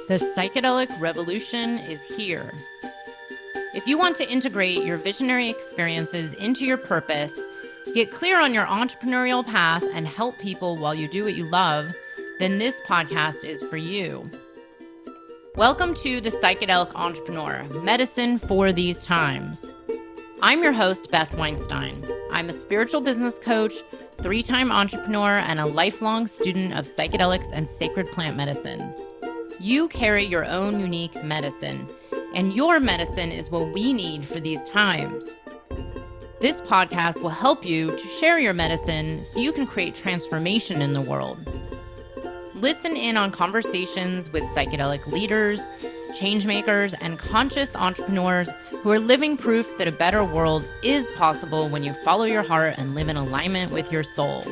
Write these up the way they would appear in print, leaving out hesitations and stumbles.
The psychedelic revolution is here. If you want to integrate your visionary experiences into your purpose, get clear on your entrepreneurial path, and help people while you do what you love, then this podcast is for you. Welcome to The Psychedelic Entrepreneur, Medicine for These Times. I'm your host, Beth Weinstein. I'm a spiritual business coach, 3-time entrepreneur, and a lifelong student of psychedelics and sacred plant medicines. You carry your own unique medicine, and your medicine is what we need for these times. This podcast will help you to share your medicine so you can create transformation in the world. Listen in on conversations with psychedelic leaders, changemakers, and conscious entrepreneurs who are living proof that a better world is possible when you follow your heart and live in alignment with your soul.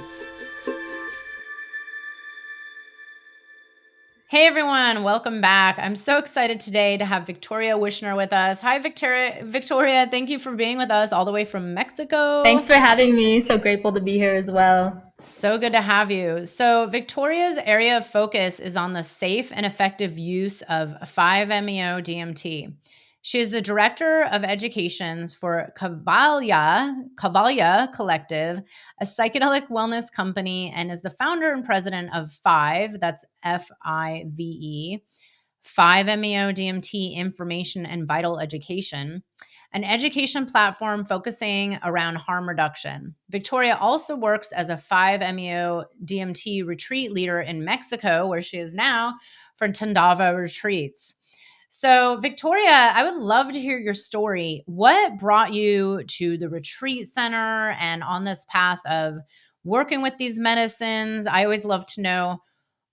Hey everyone, welcome back. I'm so excited today to have Victoria Wueschner with us. Hi Victoria, thank you for being with us all the way from Mexico. Thanks for having me. So grateful to be here as well. So good to have you. So Victoria's area of focus is on the safe and effective use of 5-MeO DMT. She is the director of educations for Kavalia Collective, a psychedelic wellness company, and is the founder and president of FIVE, that's F-I-V-E, 5-MeO DMT Information and Vital Education, an education platform focusing around harm reduction. Victoria also works as a 5-MeO DMT retreat leader in Mexico, where she is now, for Tandava retreats. So, Victoria, I would love to hear your story. What brought you to the retreat center and on this path of working with these medicines? I always love to know,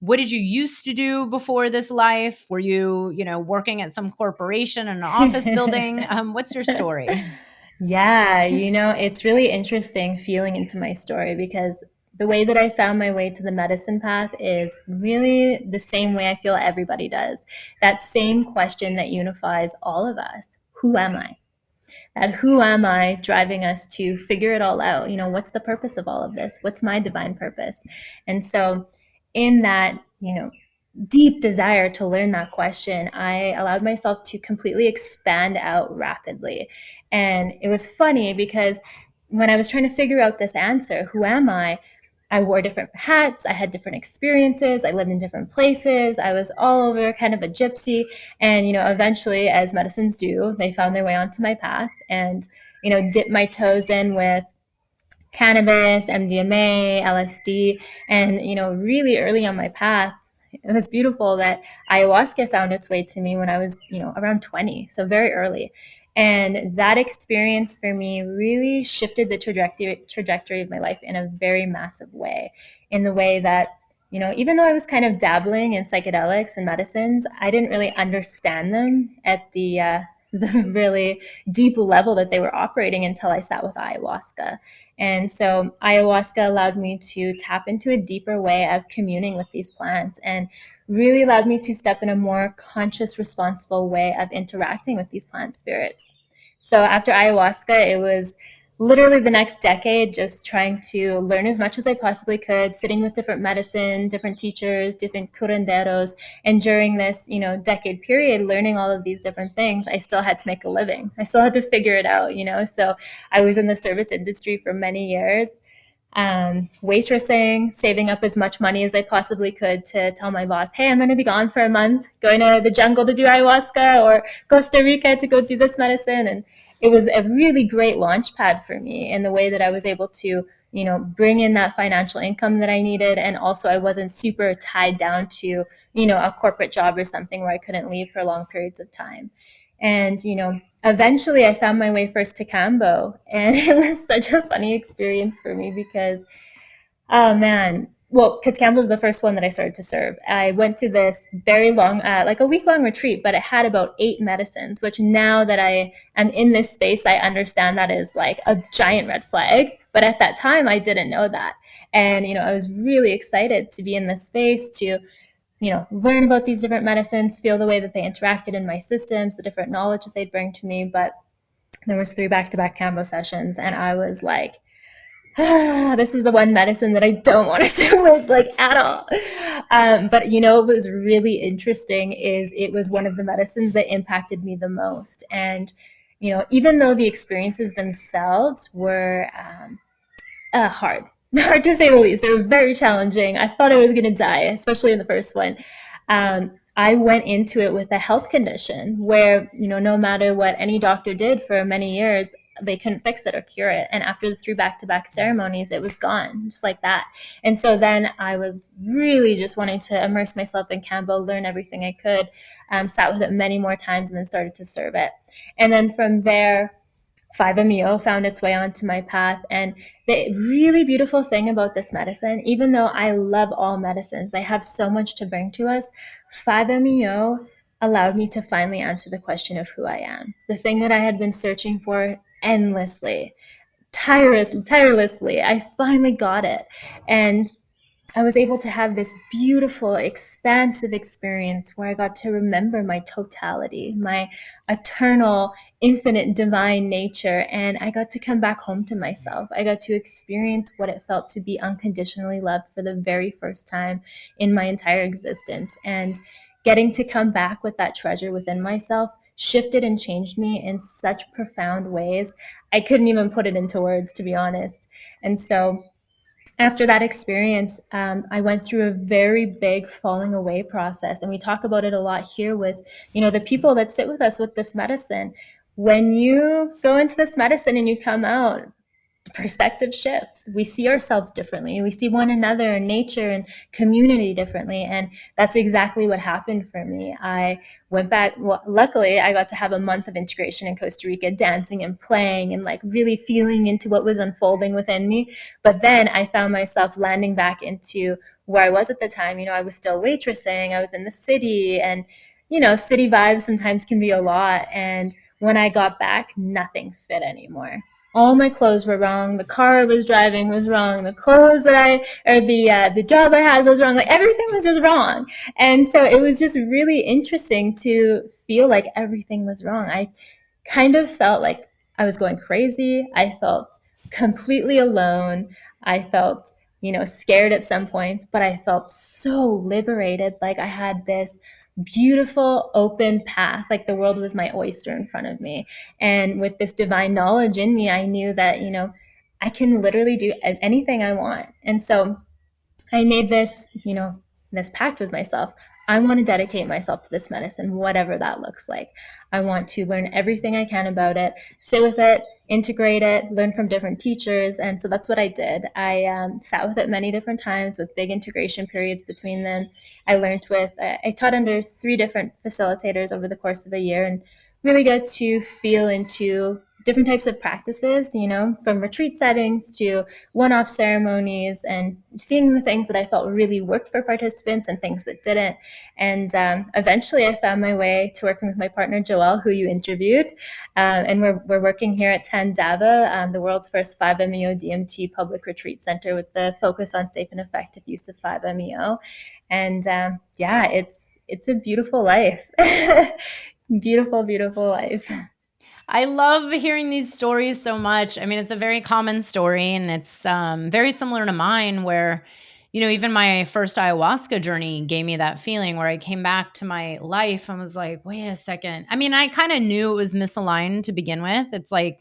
what did you used to do before this life? Were you, working at some corporation in an office building? What's your story? Yeah, it's really interesting feeling into my story because the way that I found my way to the medicine path is really the same way I feel everybody does. That same question that unifies all of us. Who am I? That who am I driving us to figure it all out? What's the purpose of all of this? What's my divine purpose? And so in that, deep desire to learn that question, I allowed myself to completely expand out rapidly. And it was funny because when I was trying to figure out this answer, who am I wore different hats. I had different experiences. I lived in different places. I was all over, kind of a gypsy. And, eventually, as medicines do, they found their way onto my path and, dipped my toes in with cannabis, MDMA, LSD. And, really early on my path, it was beautiful that ayahuasca found its way to me when I was, around 20. So very early. And that experience for me really shifted the trajectory of my life in a very massive way, in the way that, even though I was kind of dabbling in psychedelics and medicines, I didn't really understand them at the really deep level that they were operating until I sat with ayahuasca. And so ayahuasca allowed me to tap into a deeper way of communing with these plants and really allowed me to step in a more conscious, responsible way of interacting with these plant spirits. So after ayahuasca, it was literally the next decade just trying to learn as much as I possibly could, sitting with different medicine, different teachers, different curanderos. And during this, decade period, learning all of these different things, I still had to make a living. I still had to figure it out, So I was in the service industry for many years, waitressing, saving up as much money as I possibly could to tell my boss, hey, I'm going to be gone for a month, going to the jungle to do ayahuasca or Costa Rica to go do this medicine. And it was a really great launch pad for me in the way that I was able to, bring in that financial income that I needed. And also I wasn't super tied down to, a corporate job or something where I couldn't leave for long periods of time. And, eventually I found my way first to Kambo. And it was such a funny experience for me because, oh man, well, because Kambo was the first one that I started to serve. I went to this very long, like a week-long retreat, but it had about 8 medicines, which now that I am in this space, I understand that is like a giant red flag. But at that time, I didn't know that. And, I was really excited to be in this space to, learn about these different medicines, feel the way that they interacted in my systems, the different knowledge that they'd bring to me. But there was 3 back-to-back Kambo sessions, and I was like, this is the one medicine that I don't want to sit with, like, at all. But what was really interesting is it was one of the medicines that impacted me the most. And even though the experiences themselves were hard, hard to say the least, they were very challenging. I thought I was going to die, especially in the first one. I went into it with a health condition where, no matter what any doctor did for many years, they couldn't fix it or cure it. And after the 3 back-to-back ceremonies, it was gone, just like that. And so then I was really just wanting to immerse myself in Kambo, learn everything I could, sat with it many more times, and then started to serve it. And then from there, 5-MeO found its way onto my path. And the really beautiful thing about this medicine, even though I love all medicines, they have so much to bring to us, 5-MeO allowed me to finally answer the question of who I am. The thing that I had been searching for endlessly, tirelessly, I finally got it. And I was able to have this beautiful, expansive experience where I got to remember my totality, my eternal, infinite, divine nature. And I got to come back home to myself. I got to experience what it felt to be unconditionally loved for the very first time in my entire existence. And getting to come back with that treasure within myself shifted and changed me in such profound ways. I couldn't even put it into words, to be honest. And so after that experience, I went through a very big falling away process. And we talk about it a lot here with, the people that sit with us with this medicine. When you go into this medicine and you come out, perspective shifts. We see ourselves differently. We see one another and nature and community differently. And that's exactly what happened for me. I went back. Well, luckily, I got to have a month of integration in Costa Rica, dancing and playing and like really feeling into what was unfolding within me. But then I found myself landing back into where I was at the time. I was still waitressing. I was in the city, and city vibes sometimes can be a lot. And when I got back, nothing fit anymore. All my clothes were wrong. The car I was driving was wrong. The clothes that the job I had was wrong. Like, everything was just wrong. And so it was just really interesting to feel like everything was wrong. I kind of felt like I was going crazy. I felt completely alone. I felt, scared at some points, but I felt so liberated. Like, I had this beautiful open path, like the world was my oyster in front of me. And with this divine knowledge in me, I knew that, I can literally do anything I want. And so I made this pact with myself. I want to dedicate myself to this medicine, whatever that looks like. I want to learn everything I can about it, sit with it, integrate it, learn from different teachers. And so that's what I did. I sat with it many different times with big integration periods between them. I taught under 3 different facilitators over the course of a year, and really got to feel into different types of practices, from retreat settings to one-off ceremonies, and seeing the things that I felt really worked for participants and things that didn't. And eventually I found my way to working with my partner, Joelle, who you interviewed. And we're working here at Tandava, the world's first 5-MeO DMT public retreat center with the focus on safe and effective use of 5-MeO. And yeah, it's a beautiful life. Beautiful, beautiful life. I love hearing these stories so much. I mean, it's a very common story, and it's very similar to mine where, even my first ayahuasca journey gave me that feeling where I came back to my life and was like, wait a second. I mean, I kind of knew it was misaligned to begin with. It's like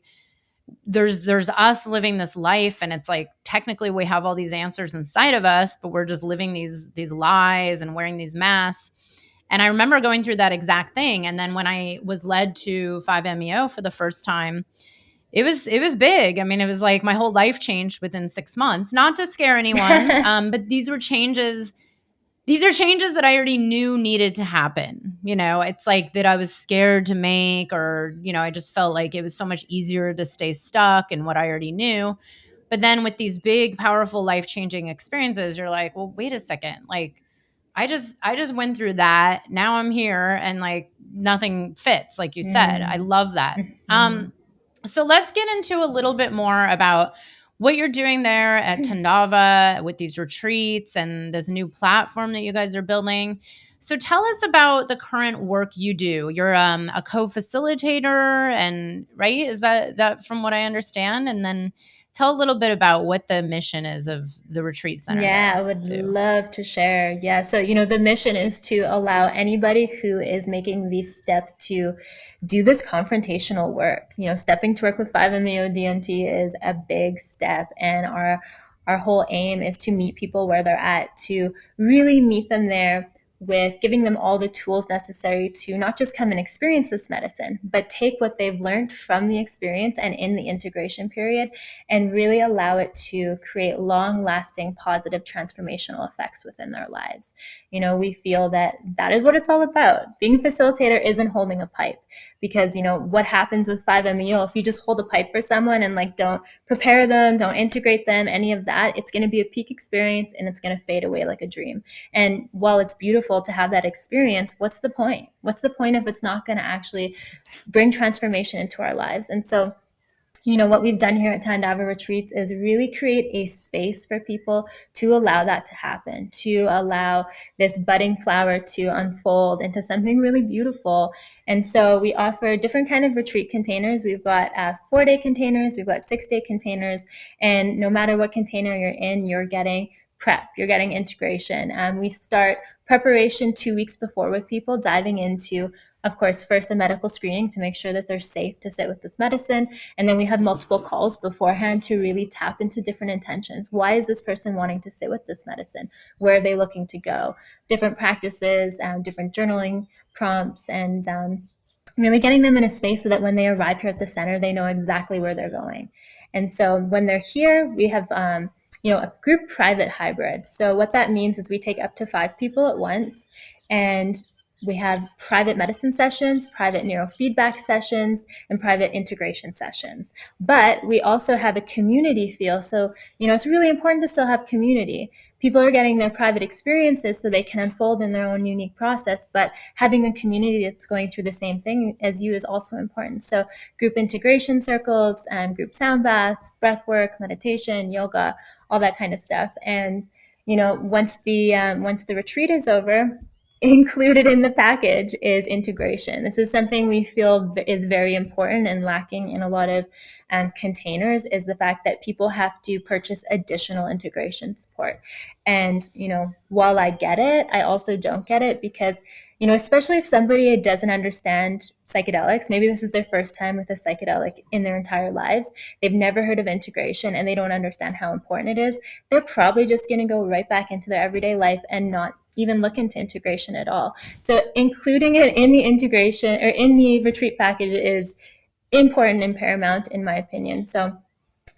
there's us living this life, and it's like technically we have all these answers inside of us, but we're just living these lies and wearing these masks. And I remember going through that exact thing. And then when I was led to 5-MeO for the first time, it was big. I mean, it was like my whole life changed within 6 months. Not to scare anyone, but these are changes that I already knew needed to happen. It's like that I was scared to make, or, I just felt like it was so much easier to stay stuck in what I already knew. But then with these big, powerful, life-changing experiences, you're like, well, wait a second. Like, I just went through that. Now I'm here, and like nothing fits, like you said. I love that. Mm-hmm. So let's get into a little bit more about what you're doing there at Tandava with these retreats and this new platform that you guys are building. So tell us about the current work you do. You're a co-facilitator, and right? Is that from what I understand? And then tell a little bit about what the mission is of the retreat center Yeah, I there would too. love to share. Yeah, so the mission is to allow anybody who is making the step to do this confrontational work. Stepping to work with 5-MeO DMT is a big step, and our whole aim is to meet people where they're at, to really meet them there with giving them all the tools necessary to not just come and experience this medicine, but take what they've learned from the experience and in the integration period and really allow it to create long lasting positive transformational effects within their lives. We feel that that is what it's all about. Being a facilitator isn't holding a pipe, because what happens with 5-MeO, if you just hold a pipe for someone and don't prepare them, don't integrate them, any of that, it's going to be a peak experience and it's going to fade away like a dream. And while it's beautiful to have that experience, what's the point? What's the point if it's not going to actually bring transformation into our lives? And so what we've done here at Tandava Retreats is really create a space for people to allow that to happen, to allow this budding flower to unfold into something really beautiful. And so we offer different kind of retreat containers. We've got 4-day containers, we've got 6-day containers, and no matter what container you're in, you're getting prep, you're getting integration. We start preparation 2 weeks before with people, diving into, of course, first a medical screening to make sure that they're safe to sit with this medicine. And then we have multiple calls beforehand to really tap into different intentions. Why is this person wanting to sit with this medicine? Where are they looking to go? Different practices, different journaling prompts, and really getting them in a space so that when they arrive here at the center, they know exactly where they're going. And so when they're here, we have a group private hybrid. So what that means is we take up to 5 people at once, and we have private medicine sessions, private neurofeedback sessions, and private integration sessions. But we also have a community feel. So, it's really important to still have community. People are getting their private experiences so they can unfold in their own unique process, but having a community that's going through the same thing as you is also important. So group integration circles, group sound baths, breath work, meditation, yoga, all that kind of stuff. And, once the retreat is over, included in the package is integration. This is something we feel is very important and lacking in a lot of containers, is the fact that people have to purchase additional integration support. And, while I get it, I also don't get it, because, especially if somebody doesn't understand psychedelics, maybe this is their first time with a psychedelic in their entire lives, they've never heard of integration and they don't understand how important it is, they're probably just going to go right back into their everyday life and not even look into integration at all. So including it in the integration or in the retreat package is important and paramount, in my opinion. So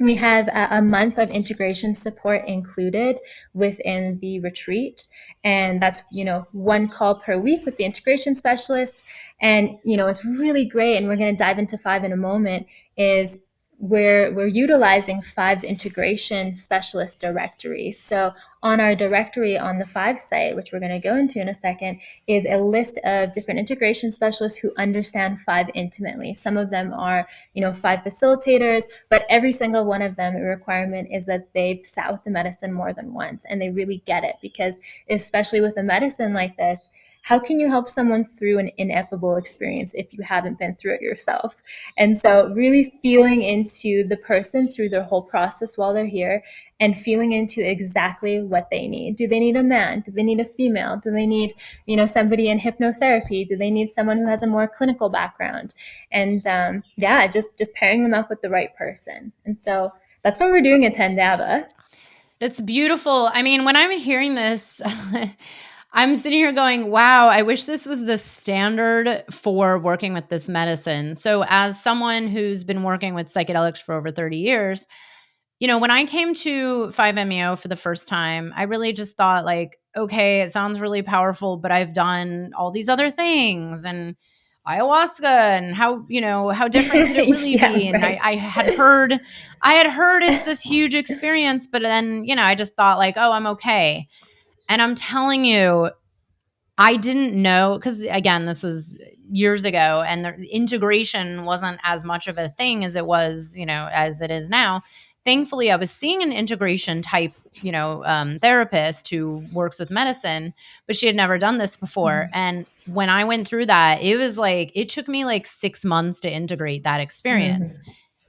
we have a month of integration support included within the retreat. And that's, 1 call per week with the integration specialist. And, it's really great. And we're going to dive into 5 in a moment, is we're utilizing 5's integration specialist directory. So on our directory on the 5 site, which we're going to go into in a second, is a list of different integration specialists who understand 5 intimately. Some of them are, 5 facilitators, but every single one of them, a requirement is that they've sat with the medicine more than once and they really get it. Because especially with a medicine like this, how can you help someone through an ineffable experience if you haven't been through it yourself? And so really feeling into the person through their whole process while they're here, and feeling into exactly what they need. Do they need a man? Do they need a female? Do they need, somebody in hypnotherapy? Do they need someone who has a more clinical background? And just pairing them up with the right person. And so that's what we're doing at Tandava. It's beautiful. I mean, when I'm hearing this, I'm sitting here going, wow, I wish this was the standard for working with this medicine. So as someone who's been working with psychedelics for over 30 years, when I came to 5-MeO for the first time, I really just thought like, okay, it sounds really powerful, but I've done all these other things and ayahuasca, and how different could it really be? And Right. I had heard it's this huge experience, but then, I just thought like, oh, I'm okay. And I'm telling you, I didn't know, because again, this was years ago, and the integration wasn't as much of a thing as it was, as it is now. Thankfully, I was seeing an integration type, therapist who works with medicine, but she had never done this before. And when I went through that, it was like, it took me like 6 months to integrate that experience.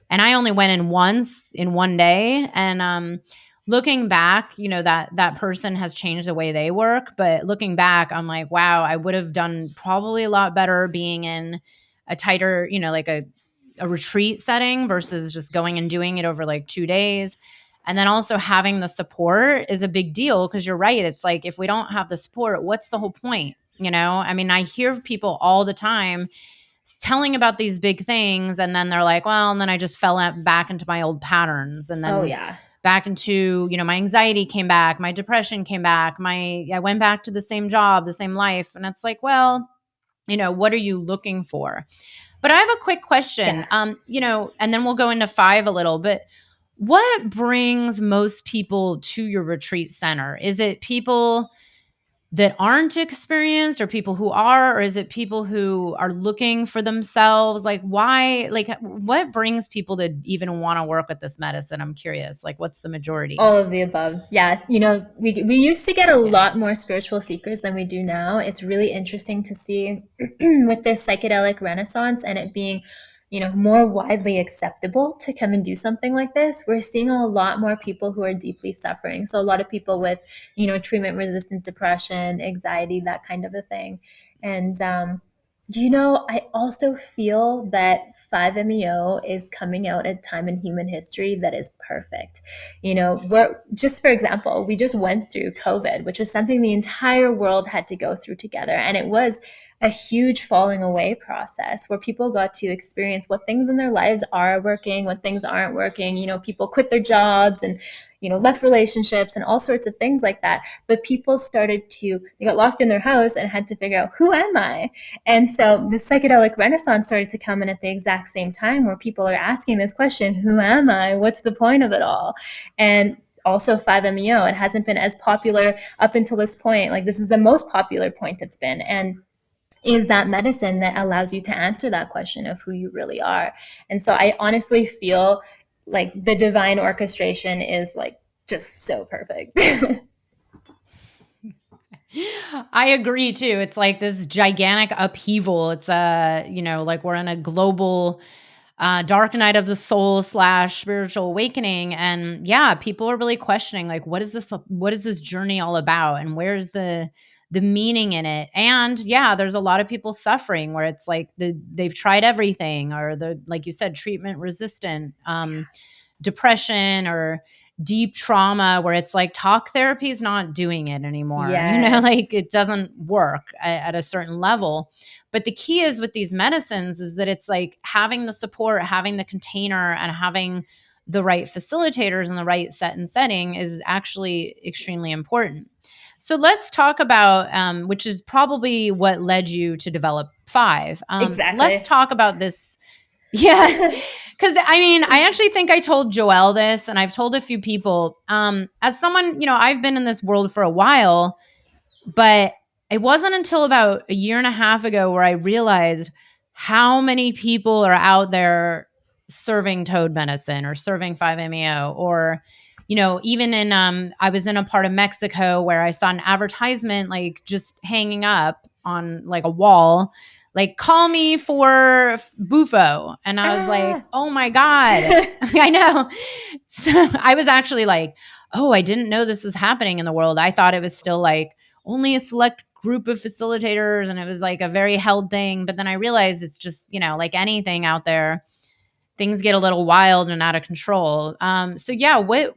And I only went in once in one day. And looking back, that person has changed the way they work. But looking back, I'm like, wow, I would have done probably a lot better being in a tighter, like a retreat setting versus just going and doing it over like 2 days. And then also having the support is a big deal, because you're right. It's like, if we don't have the support, what's the whole point? I mean, I hear people all the time telling about these big things, and then they're like, well, and then I just fell back into my old patterns, and Oh then yeah. back into, my anxiety came back, my depression came back, I went back to the same job, the same life. And it's like, well, what are you looking for? But I have a quick question, Yeah. and then we'll go into 5 a little. But what brings most people to your retreat center? Is it people that aren't experienced, or people who are, or is it people who are looking for themselves? Like, why, like, what brings people to even want to work with this medicine? I'm curious, like, what's the majority? All of the above. Yeah. We used to get a Yeah. lot more spiritual seekers than we do now. It's really interesting to see with this psychedelic renaissance and it being, more widely acceptable to come and do something like this. We're seeing a lot more people who are deeply suffering. So a lot of people with, treatment resistant depression, anxiety, that kind of a thing. And, I also feel that 5-MeO is coming out at a time in human history that is perfect. We're just, for example, we just went through COVID, which was something the entire world had to go through together. And it was a huge falling away process where people got to experience what things in their lives are working, what things aren't working. People quit their jobs and, left relationships and all sorts of things like that. But people they got locked in their house and had to figure out, who am I? And so the psychedelic renaissance started to come in at the exact same time, where people are asking this question, who am I? What's the point of it all? And also 5-MeO, it hasn't been as popular up until this point. Like, this is the most popular point it's been. And is that medicine that allows you to answer that question of who you really are. And so I honestly feel like the divine orchestration is like just so perfect. I agree too. It's like this gigantic upheaval. It's like we're in a global dark night of the soul / spiritual awakening. And yeah, people are really questioning, like, what is this journey all about? And where's the meaning in it? And yeah, there's a lot of people suffering where it's like they've tried everything, or they're, like you said, treatment resistant, depression, or deep trauma, where it's like talk therapy is not doing it anymore. Like, Yes. it doesn't work at a certain level. But the key is with these medicines is that it's like having the support, having the container, and having the right facilitators and the right setting is actually extremely important. So let's talk about, which is probably what led you to develop 5. Let's Exactly. talk about this. Yeah. Because I mean, I actually think I told Joelle this, and I've told a few people. As someone, I've been in this world for a while, but it wasn't until about a year and a half ago where I realized how many people are out there serving toad medicine or serving 5-MeO, or, even in, I was in a part of Mexico where I saw an advertisement, like, just hanging up on like a wall, like, call me for bufo. And I was like, Ah. oh my God, I know. So I was actually like, oh, I didn't know this was happening in the world. I thought it was still like only a select group of facilitators, and it was like a very held thing. But then I realized it's just, like anything out there, things get a little wild and out of control. So yeah, what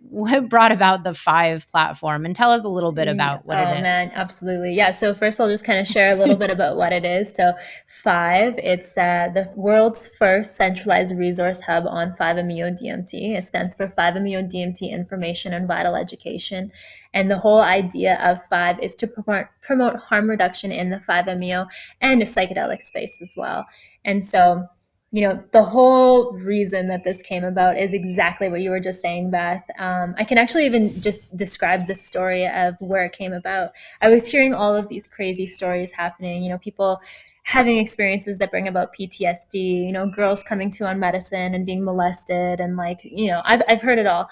brought about the 5 platform, and tell us a little bit about what it Oh is. man, absolutely. Yeah. So first I'll just kind of share a little bit about what it is. So 5, it's the world's first centralized resource hub on 5-MeO DMT. It stands for 5-MeO DMT Information and Vital Education. And the whole idea of 5 is to promote harm reduction in the 5-MeO and the psychedelic space as well. And so the whole reason that this came about is exactly what you were just saying, Beth. I can actually even just describe the story of where it came about. I was hearing all of these crazy stories happening, people having experiences that bring about PTSD, girls coming to on medicine and being molested. And like, I've heard it all.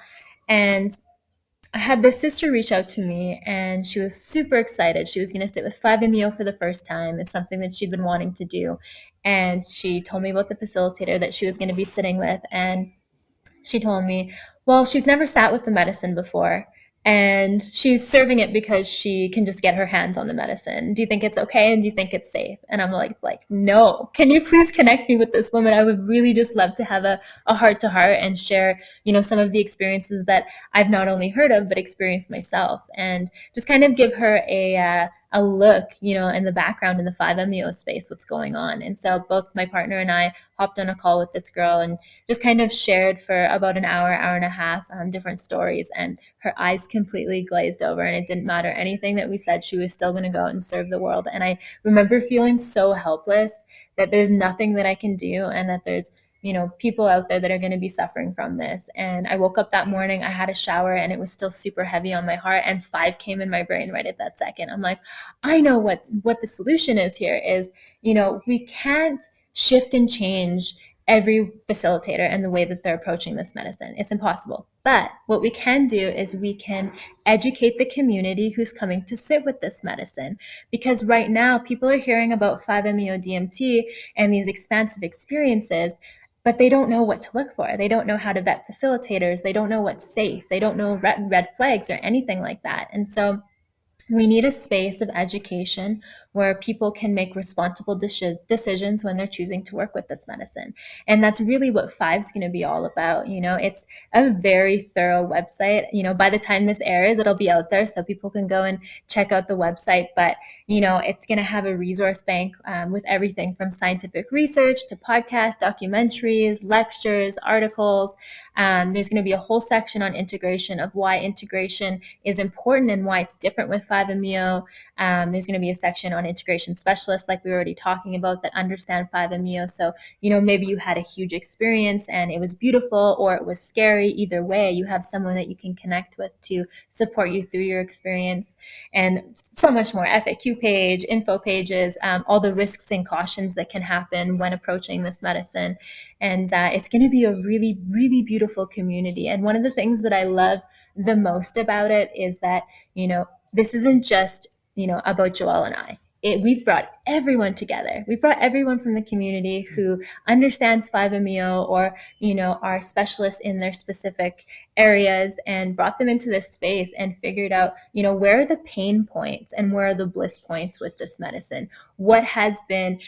And I had this sister reach out to me and she was super excited. She was going to sit with 5-MeO for the first time. It's something that she'd been wanting to do. And she told me about the facilitator that she was going to be sitting with. And She told me, well, she's never sat with the medicine before, and she's serving it because she can just get her hands on the medicine. Do you think it's okay, and do you think it's safe? And I'm like, no. Can you please connect me with this woman? I would really just love to have a heart to heart and share, some of the experiences that I've not only heard of but experienced myself, and just kind of give her a look, in the background in the 5-MeO space, what's going on. And so both my partner and I hopped on a call with this girl and just kind of shared for about an hour, hour and a half, different stories. And her eyes completely glazed over, and it didn't matter anything that we said. She was still going to go out and serve the world. And I remember feeling so helpless that there's nothing that I can do, and that there's people out there that are going to be suffering from this. And I woke up that morning, I had a shower, and it was still super heavy on my heart, and 5 came in my brain right at that second. I'm like, I know what the solution is here is, we can't shift and change every facilitator and the way that they're approaching this medicine. It's impossible. But what we can do is we can educate the community who's coming to sit with this medicine. Because right now, people are hearing about 5-MeO DMT and these expansive experiences, but they don't know what to look for. They don't know how to vet facilitators. They don't know what's safe. They don't know red flags or anything like that. And so we need a space of education where people can make responsible decisions when they're choosing to work with this medicine. And that's really what Five's going to be all about. It's a very thorough website. By the time this airs, it'll be out there so people can go and check out the website. But, it's going to have a resource bank with everything from scientific research to podcasts, documentaries, lectures, articles. There's going to be a whole section on integration, of why integration is important and why it's different with 5-MeO. There's going to be a section on integration specialists, like we were already talking about, that understand 5-MeO. So, maybe you had a huge experience and it was beautiful, or it was scary. Either way, you have someone that you can connect with to support you through your experience. And so much more: FAQ page, info pages, all the risks and cautions that can happen when approaching this medicine. And it's going to be a really, really beautiful community. And one of the things that I love the most about it is that, this isn't just, about Joelle and I. We've brought everyone together. We've brought everyone from the community who understands 5-MeO, or, are specialists in their specific areas, and brought them into this space and figured out, where are the pain points and where are the bliss points with this medicine? What has been,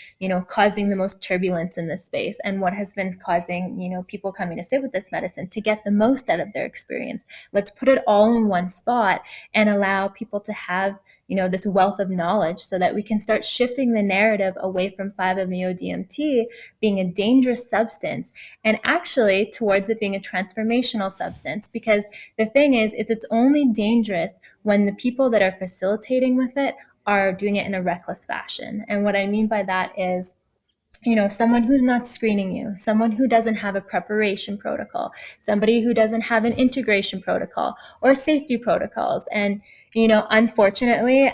causing the most turbulence in this space, and what has been causing, people coming to sit with this medicine to get the most out of their experience? Let's put it all in one spot and allow people to have, this wealth of knowledge, so that we can start shifting the narrative away from 5-MeO DMT being a dangerous substance, and actually towards it being a transformational substance. Because the thing is, it's only dangerous when the people that are facilitating with it are doing it in a reckless fashion. And what I mean by that is, someone who's not screening you, someone who doesn't have a preparation protocol, somebody who doesn't have an integration protocol or safety protocols. And, unfortunately,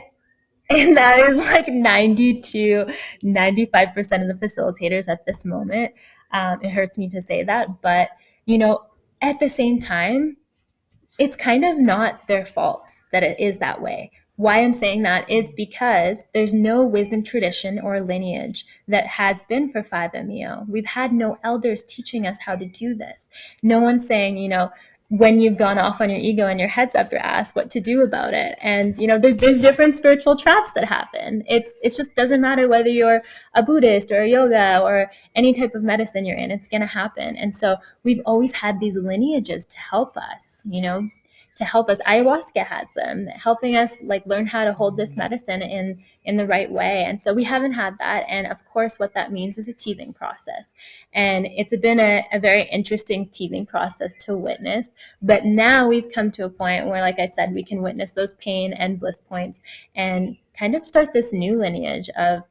and that is like 90 to 95% of the facilitators at this moment. It hurts me to say that, but, at the same time, it's kind of not their fault that it is that way. Why I'm saying that is because there's no wisdom tradition or lineage that has been for 5-MeO. We've had no elders teaching us how to do this. No one's saying, when you've gone off on your ego and your head's up your ass, what to do about it. And, there's different spiritual traps that happen. It's just doesn't matter whether you're a Buddhist or a yoga or any type of medicine you're in, it's going to happen. And so we've always had these lineages to help us, to help us. Ayahuasca has them, helping us like learn how to hold this medicine in the right way. And so we haven't had that. And of course, what that means is a teething process. And it's been a very interesting teething process to witness. But now we've come to a point where, like I said, we can witness those pain and bliss points and kind of start this new lineage of,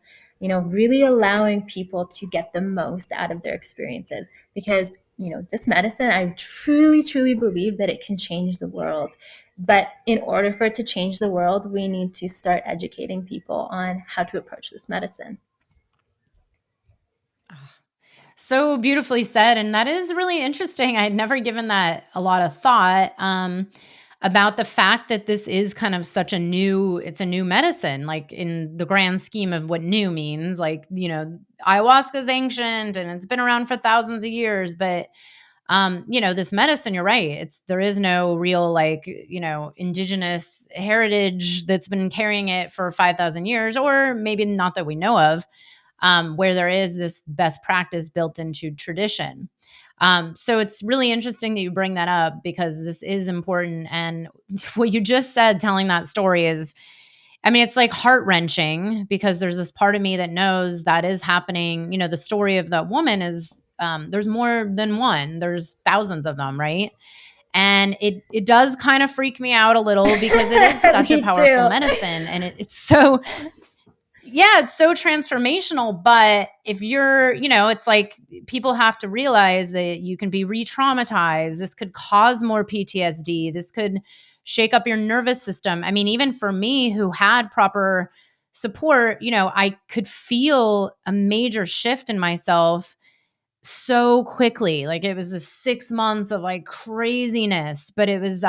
really allowing people to get the most out of their experiences. Because this medicine, I truly, truly believe that it can change the world. But in order for it to change the world, we need to start educating people on how to approach this medicine. So beautifully said. And that is really interesting. I had never given that a lot of thought, about the fact that this is kind of it's a new medicine, like in the grand scheme of what new means. Like, ayahuasca is ancient and it's been around for thousands of years, but this medicine, you're right. There is no real like, indigenous heritage that's been carrying it for 5,000 years, or maybe not that we know of, where there is this best practice built into tradition. So it's really interesting that you bring that up because this is important. And what you just said, telling that story is, I mean, it's like heart wrenching because there's this part of me that knows that is happening. The story of that woman is, there's more than one, there's thousands of them, right? And it does kind of freak me out a little because it is such a Me powerful too. medicine, and it's so, yeah, it's so transformational. But if you're, it's like people have to realize that you can be re-traumatized. This could cause more PTSD. This could shake up your nervous system. I mean, even for me who had proper support, I could feel a major shift in myself so quickly. Like it was the 6 months of like craziness, but it was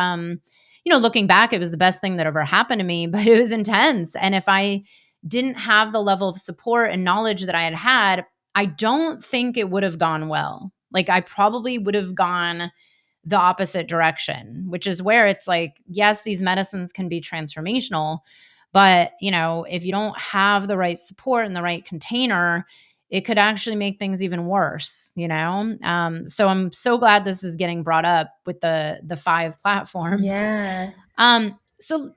looking back, it was the best thing that ever happened to me, but it was intense. And if I didn't have the level of support and knowledge that I had, I don't think it would have gone well. Like I probably would have gone the opposite direction, which is where it's like, yes, these medicines can be transformational, but if you don't have the right support and the right container, it could actually make things even worse. So I'm so glad this is getting brought up with the five platform. Yeah. So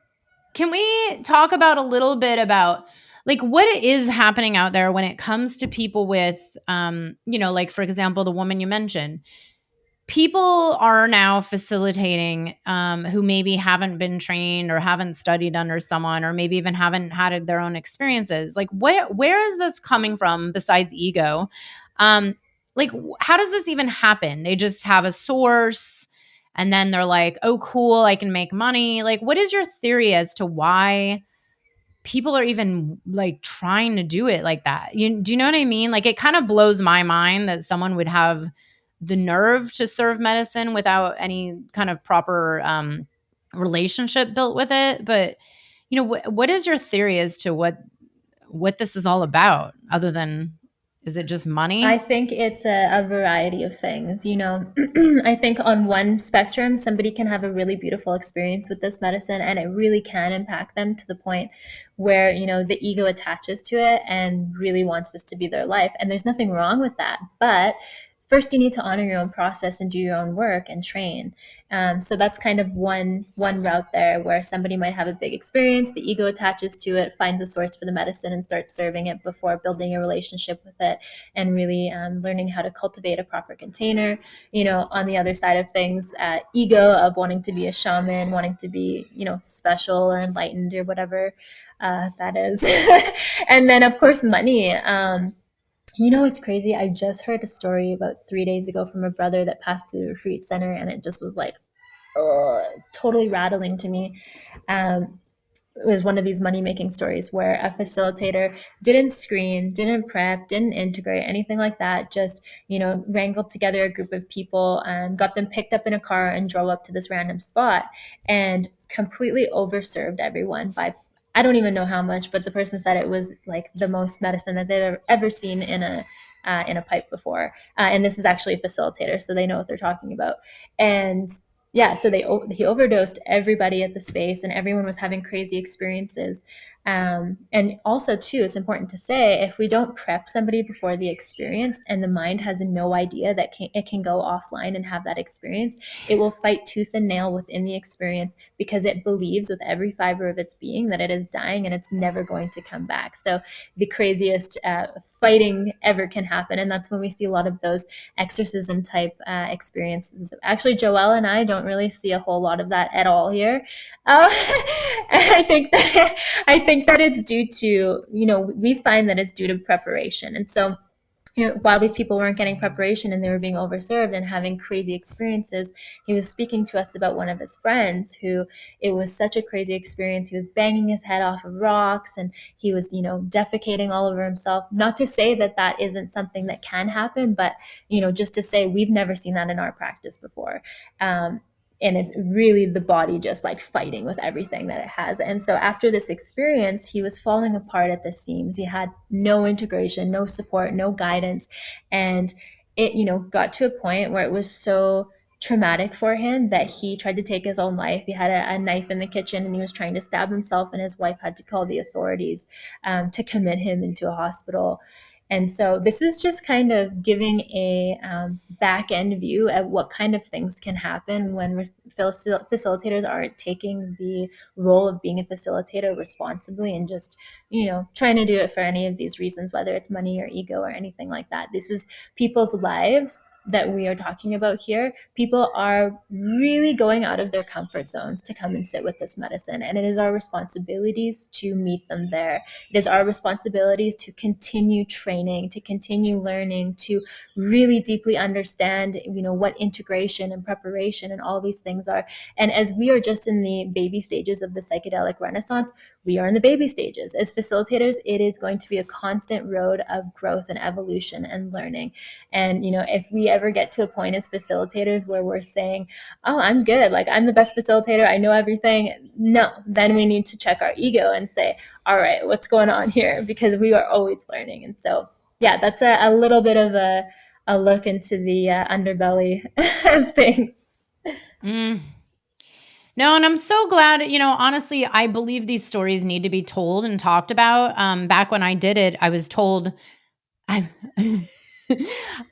can we talk about a little bit about like what is happening out there when it comes to people with like for example, the woman you mentioned, people are now facilitating who maybe haven't been trained or haven't studied under someone or maybe even haven't had their own experiences. Like where is this coming from besides ego? Like how does this even happen? They just have a source and then they're like, oh cool, I can make money. Like what is your theory as to why people are even like trying to do it like that? Do you know what I mean? Like it kind of blows my mind that someone would have the nerve to serve medicine without any kind of proper relationship built with it. But what is your theory as to what this is all about? Other than, is it just I money? think it's a variety of things. I think on one spectrum, somebody can have a really beautiful experience with this medicine and it really can impact them to the point where, the ego attaches to it and really wants this to be their life. And there's nothing wrong with that. But first, you need to honor your own process and do your own work and train. So that's kind of one route there, where somebody might have a big experience, the ego attaches to it, finds a source for the medicine, and starts serving it before building a relationship with it and really learning how to cultivate a proper container. On the other side of things, ego of wanting to be a shaman, wanting to be special or enlightened or whatever that is, and then of course money. It's crazy. I just heard a story about 3 days ago from a brother that passed through the retreat center, and it just was like, oh, totally rattling to me. It was one of these money making stories where a facilitator didn't screen, didn't prep, didn't integrate anything like that. Just, wrangled together a group of people and got them picked up in a car and drove up to this random spot and completely overserved everyone by, I don't even know how much, but the person said it was like the most medicine that they've ever seen in a pipe before. And this is actually a facilitator, so they know what they're talking about. And yeah, so he overdosed everybody at the space, and everyone was having crazy experiences. And also, too, it's important to say, if we don't prep somebody before the experience, and the mind has no idea that it can go offline and have that experience, it will fight tooth and nail within the experience because it believes with every fiber of its being that it is dying and it's never going to come back. So the craziest fighting ever can happen, and that's when we see a lot of those exorcism type experiences. Actually, Joelle and I don't really see a whole lot of that at all here. I think that it's due to, we find that it's due to preparation. And so, while these people weren't getting preparation and they were being overserved and having crazy experiences, he was speaking to us about one of his friends who, it was such a crazy experience. He was banging his head off of rocks and he was, defecating all over himself. Not to say that that isn't something that can happen, but, just to say we've never seen that in our practice before. And it's really the body just like fighting with everything that it has. And so after this experience, he was falling apart at the seams. He had no integration, no support, no guidance. And it, got to a point where it was so traumatic for him that he tried to take his own life. He had a knife in the kitchen and he was trying to stab himself, and his wife had to call the authorities to commit him into a hospital. And so this is just kind of giving a back end view at what kind of things can happen when facilitators aren't taking the role of being a facilitator responsibly and just, trying to do it for any of these reasons, whether it's money or ego or anything like that. This is people's lives that we are talking about here. People are really going out of their comfort zones to come and sit with this medicine, and it is our responsibilities to meet them there. It is our responsibilities to continue training, to continue learning, to really deeply understand, what integration and preparation and all these things are. And as we are just in the baby stages of the psychedelic renaissance, we are in the baby stages. As facilitators, it is going to be a constant road of growth and evolution and learning. And, if we ever get to a point as facilitators where we're saying, oh, I'm good, like I'm the best facilitator, I know everything, no, then we need to check our ego and say, all right, what's going on here? Because we are always learning. And so, yeah, that's a little bit of a look into the underbelly of things. Mm. No, and I'm so glad, honestly, I believe these stories need to be told and talked about. Back when I did it, I was told, I,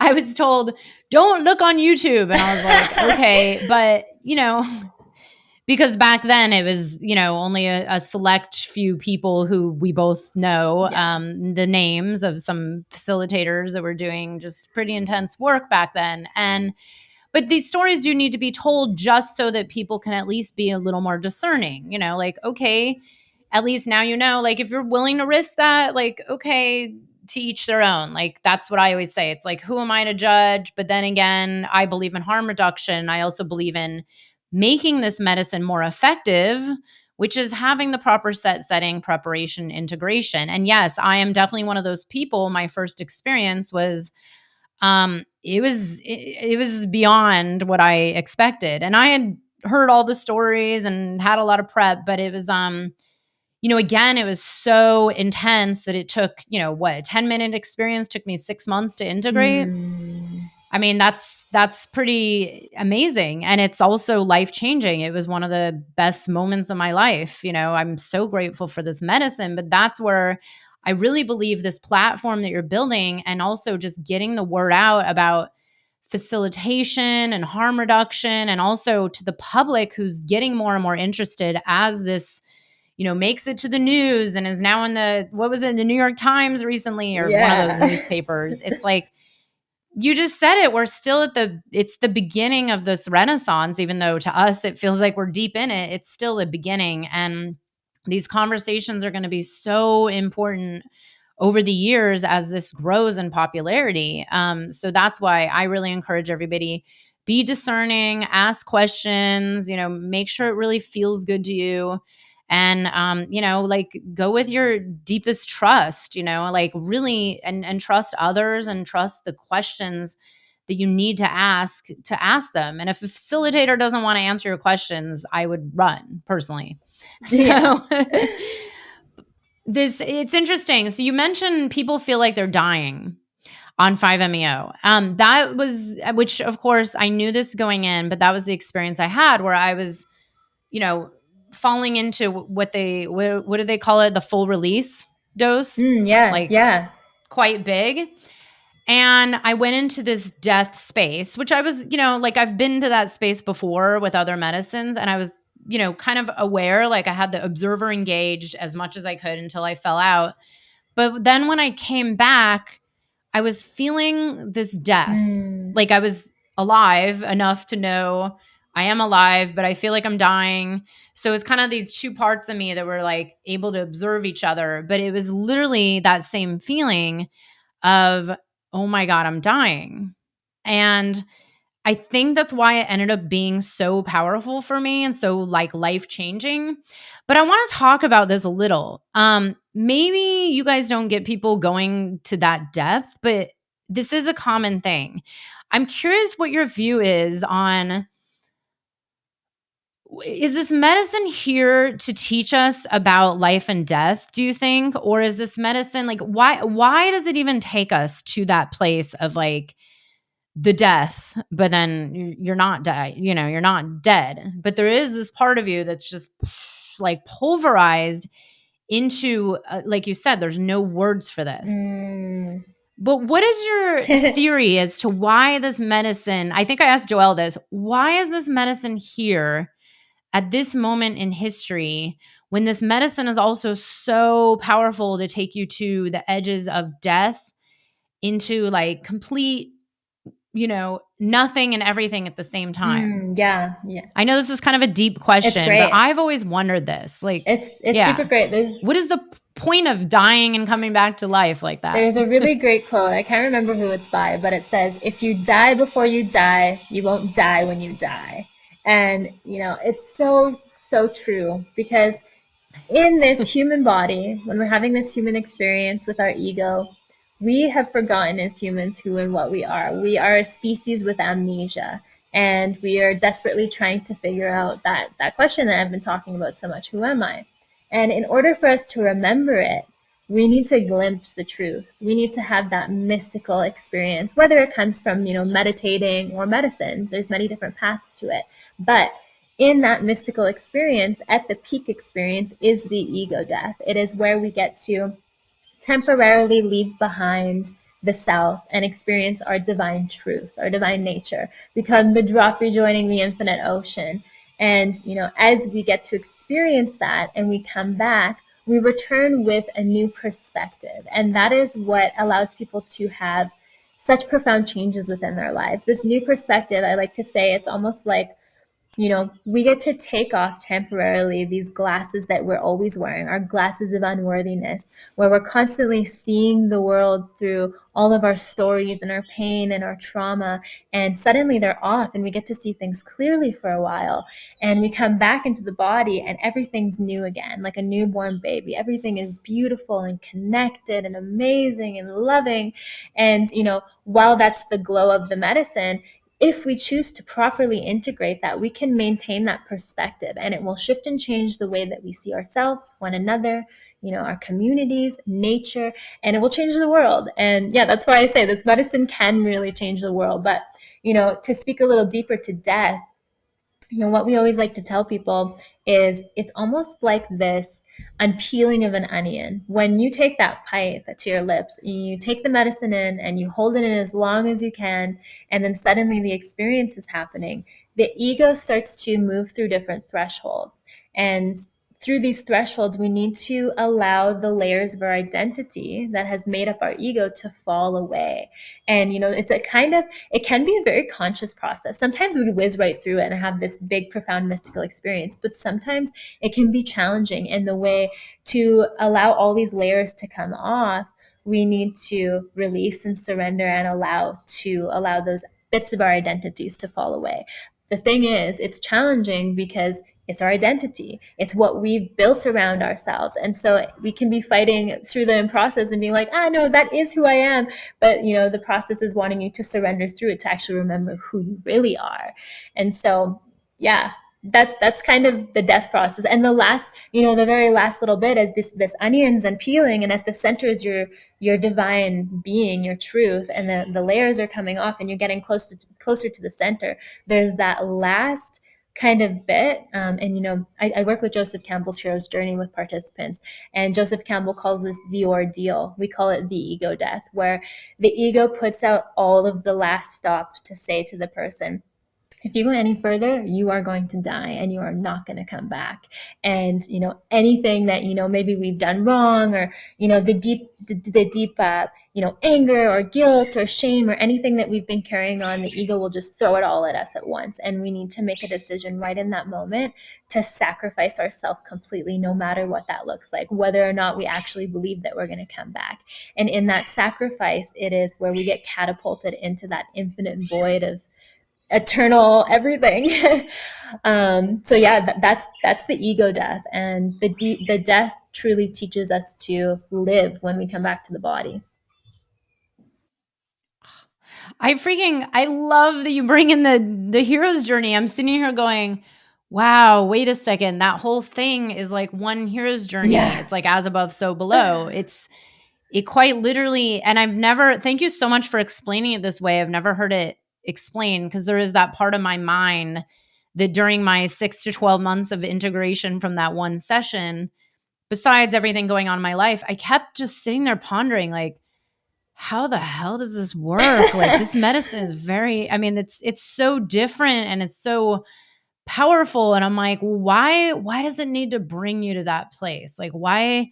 I was told, don't look on YouTube. And I was like, okay, but, because back then it was, only a select few people who we both know, Yeah. the names of some facilitators that were doing just pretty intense work back then. But these stories do need to be told just so that people can at least be a little more discerning, like, okay, at least now, like if you're willing to risk that, like, okay, to each their own. Like, that's what I always say. It's like, who am I to judge? But then again, I believe in harm reduction. I also believe in making this medicine more effective, which is having the proper setting, preparation, integration. And yes, I am definitely one of those people. My first experience was it was beyond what I expected. And I had heard all the stories and had a lot of prep, but it was again, it was so intense that it took, a 10-minute experience took me 6 months to integrate. I mean, that's pretty amazing. And it's also life-changing. It was one of the best moments of my life. I'm so grateful for this medicine, but that's where I really believe this platform that you're building, and also just getting the word out about facilitation and harm reduction, and also to the public who's getting more and more interested as this, makes it to the news and is now in the New York Times recently, or one of those Yeah. newspapers. It's like, you just said it. We're still it's the beginning of this renaissance, even though to us it feels like we're deep in it. It's still the beginning. And these conversations are going to be so important over the years as this grows in popularity. So that's why I really encourage everybody, be discerning, ask questions, make sure it really feels good to you. And, like, go with your deepest trust, like really, and trust others and trust the questions that you need to ask them. And if a facilitator doesn't want to answer your questions, I would run personally. Yeah. So it's interesting. So you mentioned people feel like they're dying on 5-MeO. That was, which of course I knew this going in, but that was the experience I had where I was, falling into what do they call it? The full release dose, Yeah. like Yeah. quite big. And I went into this death space, which I was, like, I've been to that space before with other medicines. And I was, kind of aware, like I had the observer engaged as much as I could until I fell out. But then when I came back, I was feeling this death. Like I was alive enough to know I am alive, but I feel like I'm dying. So it's kind of these two parts of me that were like able to observe each other. But it was literally that same feeling of, oh my God, I'm dying. And I think that's why it ended up being so powerful for me and so like life changing. But I want to talk about this a little. Maybe you guys don't get people going to that depth, but this is a common thing. I'm curious what your view is on, is this medicine here to teach us about life and death, do you think? Or is this medicine like, why does it even take us to that place of like the death, but then you're not you're not dead. But there is this part of you that's just like pulverized into, like you said, there's no words for this. But what is your theory as to why this medicine, I think I asked Joelle this, why is this medicine here at this moment in history when this medicine is also so powerful to take you to the edges of death into like complete, nothing and everything at the same time? Yeah. I know this is kind of a deep question, but I've always wondered this. Like, it's super great. What is the point of dying and coming back to life like that? There's a really great quote. I can't remember who it's by, but it says, if you die before you die, you won't die when you die. And, it's so, so true, because in this human body, when we're having this human experience with our ego, we have forgotten as humans who and what we are. We are a species with amnesia, and we are desperately trying to figure out that question that I've been talking about so much. Who am I? And in order for us to remember it, we need to glimpse the truth. We need to have that mystical experience, whether it comes from, meditating or medicine. There's many different paths to it. But in that mystical experience, at the peak experience, is the ego death. It is where we get to temporarily leave behind the self and experience our divine truth, our divine nature, become the drop rejoining the infinite ocean. And, as we get to experience that and we come back, we return with a new perspective. And that is what allows people to have such profound changes within their lives. This new perspective, I like to say, it's almost like, we get to take off temporarily these glasses that we're always wearing, our glasses of unworthiness, where we're constantly seeing the world through all of our stories and our pain and our trauma. And suddenly they're off and we get to see things clearly for a while. And we come back into the body and everything's new again, like a newborn baby. Everything is beautiful and connected and amazing and loving. And, while that's the glow of the medicine, if we choose to properly integrate that, we can maintain that perspective, and it will shift and change the way that we see ourselves, one another, our communities, nature, and it will change the world. And yeah, that's why I say this medicine can really change the world. But, to speak a little deeper to death, what we always like to tell people is it's almost like this unpeeling of an onion. When you take that pipe to your lips, you take the medicine in and you hold it in as long as you can, and then suddenly the experience is happening. The ego starts to move through different thresholds. And through these thresholds, we need to allow the layers of our identity that has made up our ego to fall away. And, it can be a very conscious process. Sometimes we whiz right through it and have this big, profound, mystical experience, but sometimes it can be challenging. In the way to allow all these layers to come off, we need to release and surrender and allow those bits of our identities to fall away. The thing is, it's challenging because it's our identity. It's what we've built around ourselves. And so we can be fighting through the process and being like, no, that is who I am. But, the process is wanting you to surrender through it to actually remember who you really are. And so, yeah, that's kind of the death process. And the last, the very last little bit is this onions and peeling. And at the center is your divine being, your truth. And the layers are coming off and you're getting closer to the center. There's that last kind of bit. I work with Joseph Campbell's Hero's Journey with participants, and Joseph Campbell calls this the ordeal. We call it the ego death, where the ego puts out all of the last stops to say to the person, if you go any further, you are going to die and you are not going to come back. And, anything that, maybe we've done wrong, or, the deep, anger or guilt or shame or anything that we've been carrying on, the ego will just throw it all at us at once. And we need to make a decision right in that moment to sacrifice ourselves completely, no matter what that looks like, whether or not we actually believe that we're going to come back. And in that sacrifice, it is where we get catapulted into that infinite void of eternal everything. So yeah, that's the ego death, and the death truly teaches us to live when we come back to the body. I love that you bring in the hero's journey. I'm sitting here going, wow, wait a second. That whole thing is like one hero's journey. Yeah. It's like as above, so below. It quite literally, and thank you so much for explaining it this way. I've never heard it explain, because there is that part of my mind that during my 6 to 12 months of integration from that one session, besides everything going on in my life, I kept just sitting there pondering, like, how the hell does this work? Like, this medicine is very, I mean, it's so different and it's so powerful. And I'm like, why does it need to bring you to that place? Like, why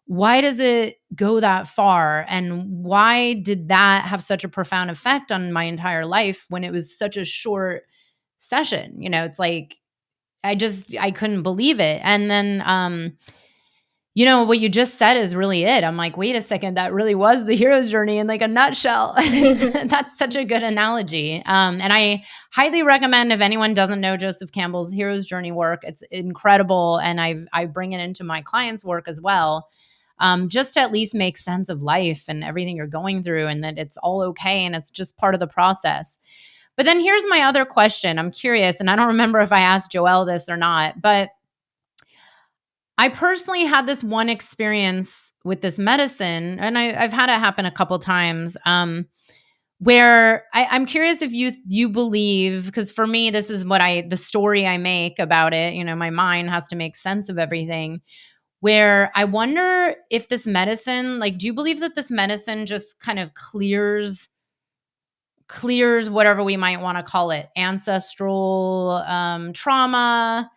does it go that far? And why did that have such a profound effect on my entire life when it was such a short session? It's like, I couldn't believe it. And then, what you just said is really it. I'm like, wait a second, that really was the hero's journey in like a nutshell. That's such a good analogy. And I highly recommend, if anyone doesn't know Joseph Campbell's hero's journey work, it's incredible. And I bring it into my clients' work as well. Just to at least make sense of life and everything you're going through, and that it's all okay and it's just part of the process. But then here's my other question. I'm curious, and I don't remember if I asked Joelle this or not, but I personally had this one experience with this medicine, and I've had it happen a couple times, where I'm curious if you believe, because for me, this is the story I make about it. My mind has to make sense of everything. Where I wonder if this medicine, like, do you believe that this medicine just kind of clears whatever we might want to call it, ancestral trauma,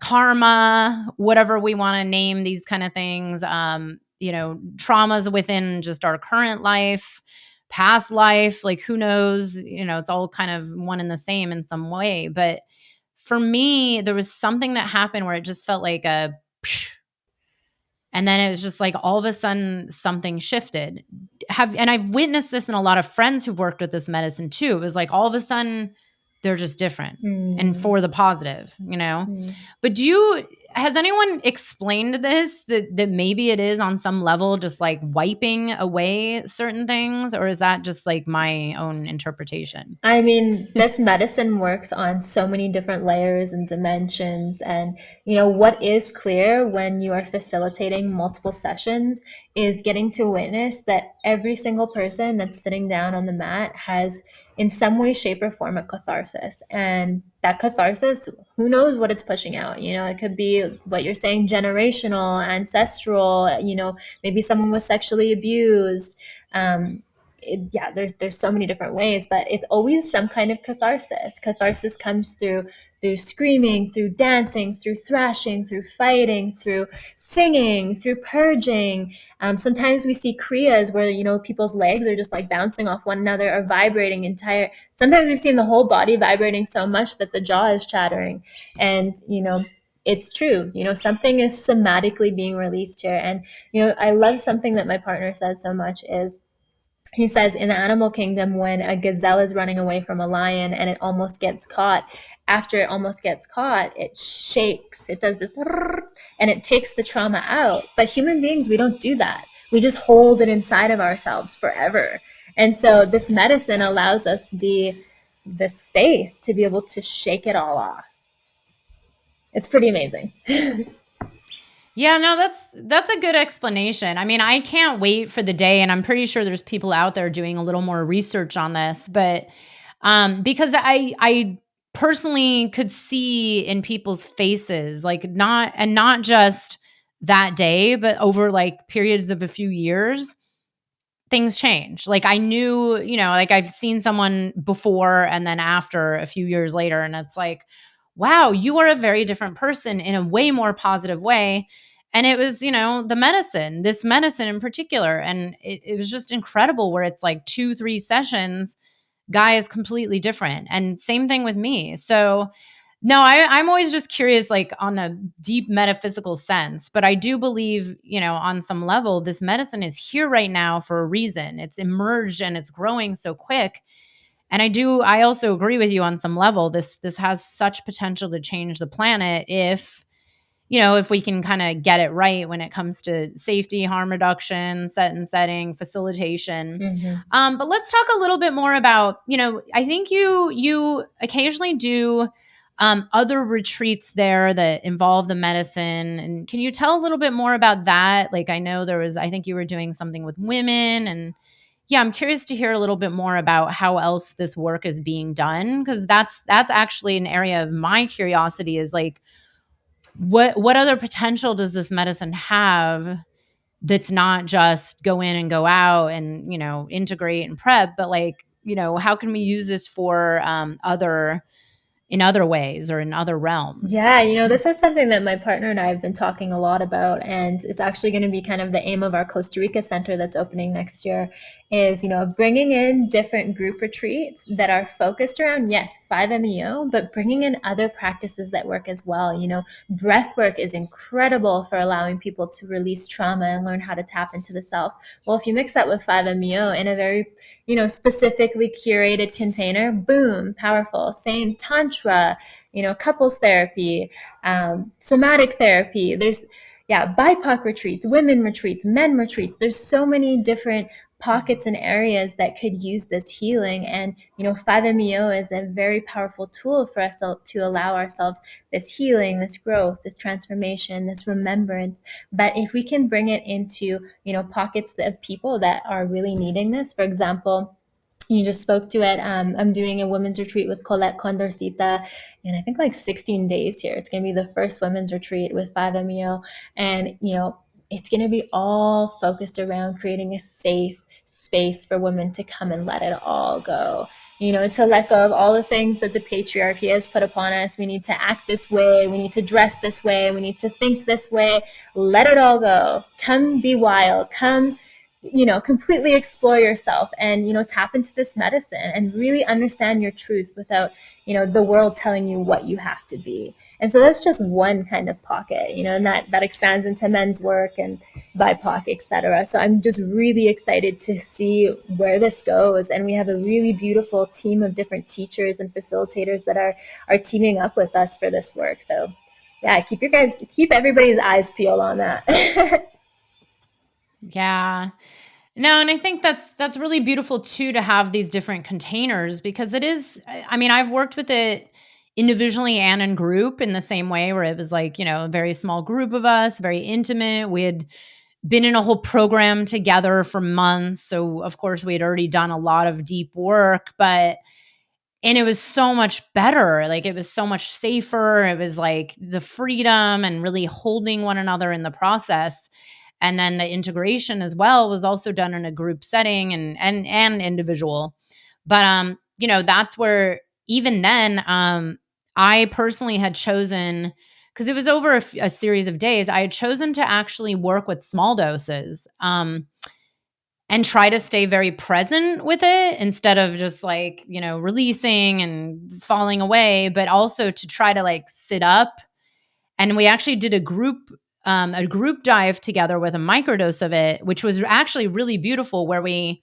karma, whatever we want to name these kind of things, traumas within just our current life, past life, like, who knows, it's all kind of one and the same in some way. But for me, there was something that happened where it just felt like a psh, and then it was just like all of a sudden something shifted. And I've witnessed this in a lot of friends who've worked with this medicine too. It was like all of a sudden they're just different and for the positive. But has anyone explained this, that maybe it is on some level just like wiping away certain things, or is that just like my own interpretation? I mean, this medicine works on so many different layers and dimensions. And, what is clear when you are facilitating multiple sessions is getting to witness that every single person that's sitting down on the mat has, in some way, shape, or form, a catharsis. And that catharsis, who knows what it's pushing out? It could be what you're saying, generational, ancestral, maybe someone was sexually abused. There's so many different ways, but it's always some kind of catharsis. Catharsis comes through screaming, through dancing, through thrashing, through fighting, through singing, through purging. Sometimes we see kriyas where people's legs are just like bouncing off one another or vibrating entire. Sometimes we've seen the whole body vibrating so much that the jaw is chattering, and it's true. Something is somatically being released here. And I love something that my partner says so much is, he says, in the animal kingdom, when a gazelle is running away from a lion and it almost gets caught, after it almost gets caught, it shakes. It does this, and it takes the trauma out. But human beings, we don't do that. We just hold it inside of ourselves forever. And so this medicine allows us the space to be able to shake it all off. It's pretty amazing. Yeah, no, that's a good explanation. I mean, I can't wait for the day, and I'm pretty sure there's people out there doing a little more research on this, but because I personally could see in people's faces, like, not just that day, but over like periods of a few years, things change. Like, I knew, like, I've seen someone before and then after a few years later, and it's like, wow, you are a very different person in a way more positive way. And it was, this medicine in particular. And it was just incredible, where it's like 2-3 sessions, guy is completely different. And same thing with me. So no, I'm always just curious, like, on a deep metaphysical sense, but I do believe, on some level, this medicine is here right now for a reason. It's emerged and it's growing so quick. And I also agree with you on some level. This has such potential to change the planet if we can kind of get it right when it comes to safety, harm reduction, set and setting, facilitation. Mm-hmm. But let's talk a little bit more about, I think you occasionally do other retreats there that involve the medicine. And can you tell a little bit more about that? Like, I know I think you were doing something with women, and yeah, I'm curious to hear a little bit more about how else this work is being done, because that's actually an area of my curiosity is like what other potential does this medicine have that's not just go in and go out and, integrate and prep, but like, how can we use this for other in other ways or in other realms? Yeah, this is something that my partner and I have been talking a lot about, and it's actually going to be kind of the aim of our Costa Rica center that's opening next year is, bringing in different group retreats that are focused around, yes, 5-MeO, but bringing in other practices that work as well. Breath work is incredible for allowing people to release trauma and learn how to tap into the self. Well, if you mix that with 5-MeO in a very, specifically curated container, boom, powerful. Same tantra, couples therapy, somatic therapy. There's, yeah, BIPOC retreats, women retreats, men retreats. There's so many different pockets and areas that could use this healing. And, 5-MeO is a very powerful tool for us to allow ourselves this healing, this growth, this transformation, this remembrance. But if we can bring it into, pockets of people that are really needing this, for example, you just spoke to it. I'm doing a women's retreat with Colette Condorcita in I think like 16 days here. It's going to be the first women's retreat with 5-MeO. And, it's going to be all focused around creating a safe space for women to come and let it all go. To let go of all the things that the patriarchy has put upon us. We need to act this way. We need to dress this way. We need to think this way. Let it all go. Come be wild. Come completely explore yourself and, tap into this medicine and really understand your truth without, the world telling you what you have to be. And so that's just one kind of pocket, and that expands into men's work and BIPOC, etc. So I'm just really excited to see where this goes. And we have a really beautiful team of different teachers and facilitators that are teaming up with us for this work. So yeah, keep everybody's eyes peeled on that. Yeah. No, and I think that's really beautiful too to have these different containers, because it is, I mean, I've worked with it individually and in group in the same way, where it was like, a very small group of us, very intimate. We had been in a whole program together for months. So of course we had already done a lot of deep work, and it was so much better. Like it was so much safer. It was like the freedom and really holding one another in the process. And then the integration as well was also done in a group setting and individual. But that's where even then I personally had chosen, because it was over a series of days, I had chosen to actually work with small doses. And try to stay very present with it instead of just like, releasing and falling away, but also to try to like sit up. And we actually did a group dive together with a microdose of it, which was actually really beautiful, where we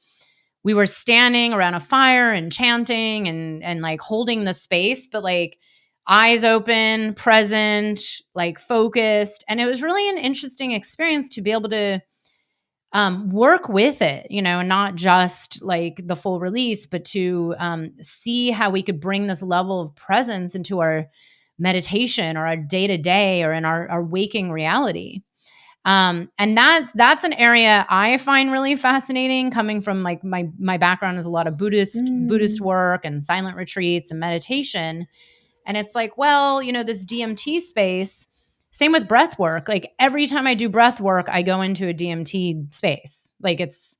were standing around a fire and chanting and like holding the space, but like eyes open, present, like focused. And it was really an interesting experience to be able to work with it, not just like the full release, but to see how we could bring this level of presence into our meditation or our day to day or in our waking reality. And that's an area I find really fascinating, coming from like my background is a lot of Buddhist work and silent retreats and meditation. And it's like, well, this DMT space, same with breath work. Like every time I do breath work, I go into a DMT space. Like it's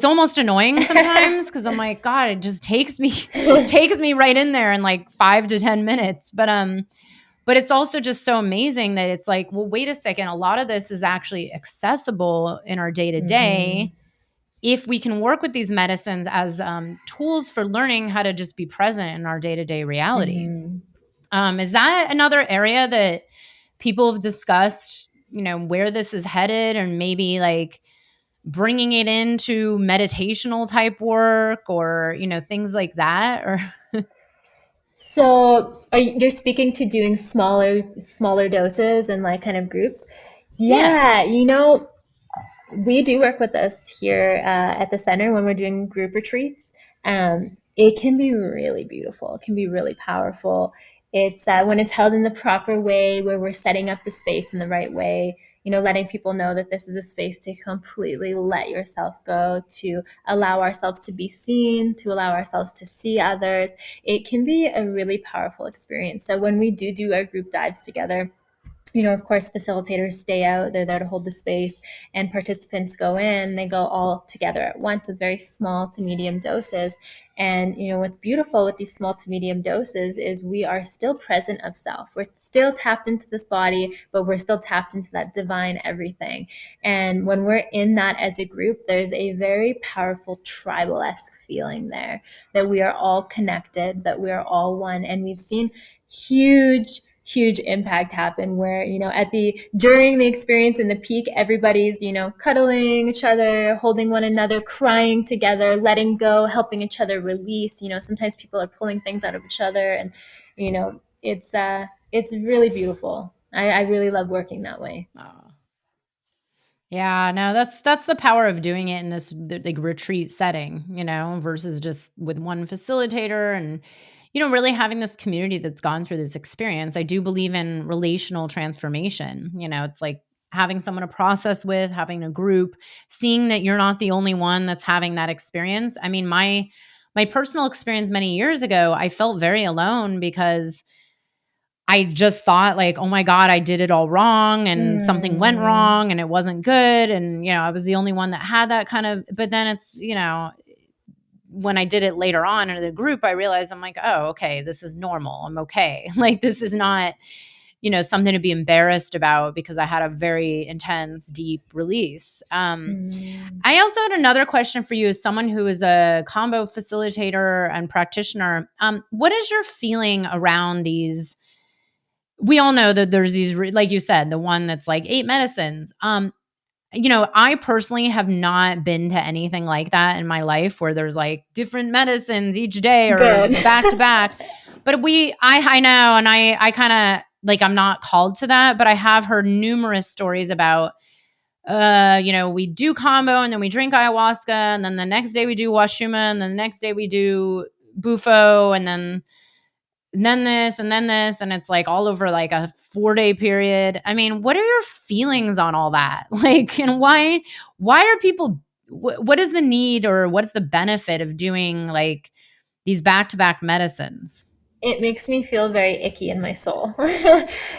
almost annoying sometimes, because I'm like, God, it just takes me right in there in like 5 to 10 minutes. But it's also just so amazing that it's like, well, wait a second. A lot of this is actually accessible in our day to day if we can work with these medicines as tools for learning how to just be present in our day to day reality. Is that another area that people have discussed, where this is headed, and maybe like bringing it into meditational type work or, things like that? Or So you're speaking to doing smaller doses and like kind of groups? yeah. Yeah, we do work with this here at the center when we're doing group retreats. It can be really beautiful. It can be really powerful. It's when it's held in the proper way, where we're setting up the space in the right way, letting people know that this is a space to completely let yourself go, to allow ourselves to be seen, to allow ourselves to see others. It can be a really powerful experience. So when we do our group dives together, of course, facilitators stay out, they're there to hold the space, and participants go in, they go all together at once with very small to medium doses. And, what's beautiful with these small to medium doses is we are still present of self. We're still tapped into this body, but we're still tapped into that divine everything. And when we're in that as a group, there's a very powerful tribal-esque feeling there, that we are all connected, that we are all one. And we've seen huge impact happen where, during the experience in the peak, everybody's, cuddling each other, holding one another, crying together, letting go, helping each other release. Sometimes people are pulling things out of each other, and, it's really beautiful. I really love working that way. Oh. Yeah, no, that's the power of doing it in this like retreat setting, versus just with one facilitator and really having this community that's gone through this experience. I do believe in relational transformation. It's like having someone to process with, having a group, seeing that you're not the only one that's having that experience. I mean, my personal experience many years ago, I felt very alone because I just thought like, oh my God, I did it all wrong and something went wrong and it wasn't good. And, I was the only one that had that kind of, but then it's, when I did it later on in the group, I realized I'm like, oh, okay, this is normal. I'm okay. Like, this is not, something to be embarrassed about because I had a very intense, deep release. I also had another question for you as someone who is a Kambo facilitator and practitioner. What is your feeling around these? We all know that there's these, like you said, the one that's like 8 medicines. I personally have not been to anything like that in my life where there's like different medicines each day or Good. back to back. But I know, and I kind of like, I'm not called to that, but I have heard numerous stories about, we do Kambo and then we drink ayahuasca and then the next day we do washuma and then the next day we do bufo and then this and then this, and it's like all over like a 4-day period. I mean, what are your feelings on all that? Like, and why are people, what is the need or what's the benefit of doing like these back-to-back medicines? It makes me feel very icky in my soul.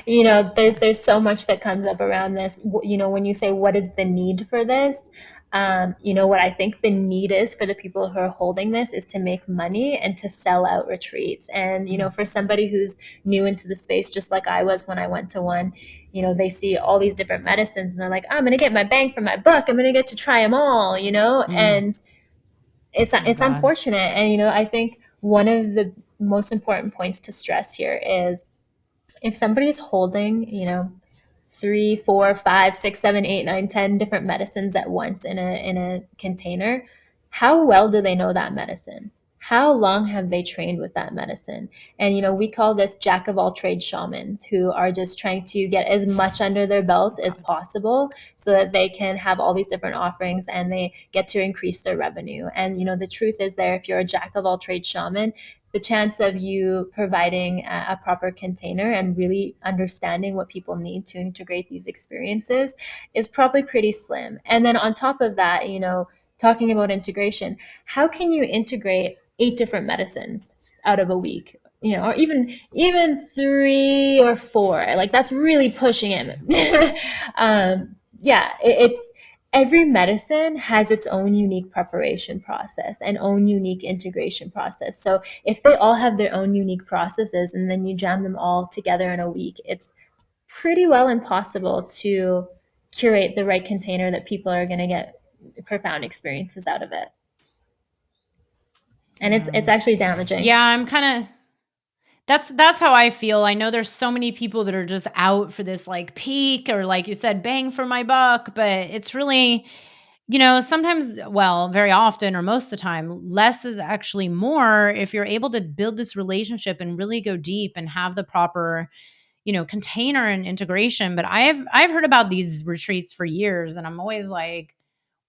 There's so much that comes up around this. When you say what is the need for this, what I think the need is for the people who are holding this is to make money and to sell out retreats. And for somebody who's new into the space, just like I was when I went to one, they see all these different medicines and they're like, I'm gonna get my bang for my buck. I'm gonna get to try them all, and it's unfortunate. And I think one of the most important points to stress here is if somebody's holding 3, 4, 5, 6, 7, 8, 9, 10 different medicines at once in a container, how well do they know that medicine? How long have they trained with that medicine? And we call this jack of all trades shamans, who are just trying to get as much under their belt as possible so that they can have all these different offerings and they get to increase their revenue. And the truth is, there, if you're a jack of all trades shaman, the chance of you providing a proper container and really understanding what people need to integrate these experiences is probably pretty slim. And then on top of that, talking about integration, how can you integrate 8 different medicines out of a week? Or even 3 or 4? Like, that's really pushing it. It's every medicine has its own unique preparation process and own unique integration process. So if they all have their own unique processes and then you jam them all together in a week, it's pretty well impossible to curate the right container that people are going to get profound experiences out of it. And it's actually damaging. Yeah, I'm kind of, that's how I feel. I know there's so many people that are just out for this like peak or like you said, bang for my buck, but it's really, sometimes, well, very often or most of the time, less is actually more if you're able to build this relationship and really go deep and have the proper, container and integration. But I've heard about these retreats for years and I'm always like,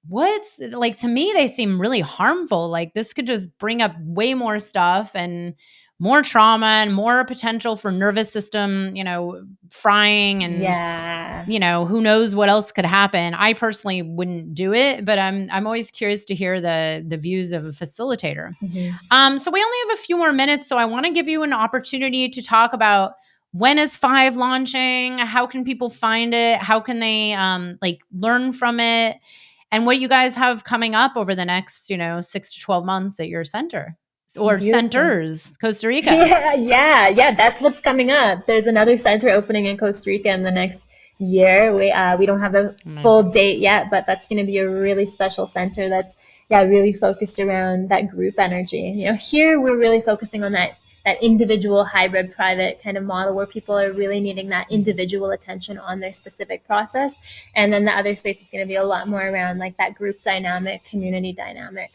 what's like, to me, they seem really harmful. Like this could just bring up way more stuff and more trauma and more potential for nervous system, frying and who knows what else could happen. I personally wouldn't do it, but I'm always curious to hear the views of a facilitator. So we only have a few more minutes, so I want to give you an opportunity to talk about when is 5 launching, how can people find it, how can they learn from it, and what you guys have coming up over the next 6 to 12 months at your center. Or centers, Costa Rica. Yeah. That's what's coming up. There's another center opening in Costa Rica in the next year. We don't have a full date yet, but that's going to be a really special center that's really focused around that group energy. Here we're really focusing on that individual hybrid private kind of model where people are really needing that individual attention on their specific process. And then the other space is going to be a lot more around like that group dynamic, community dynamic.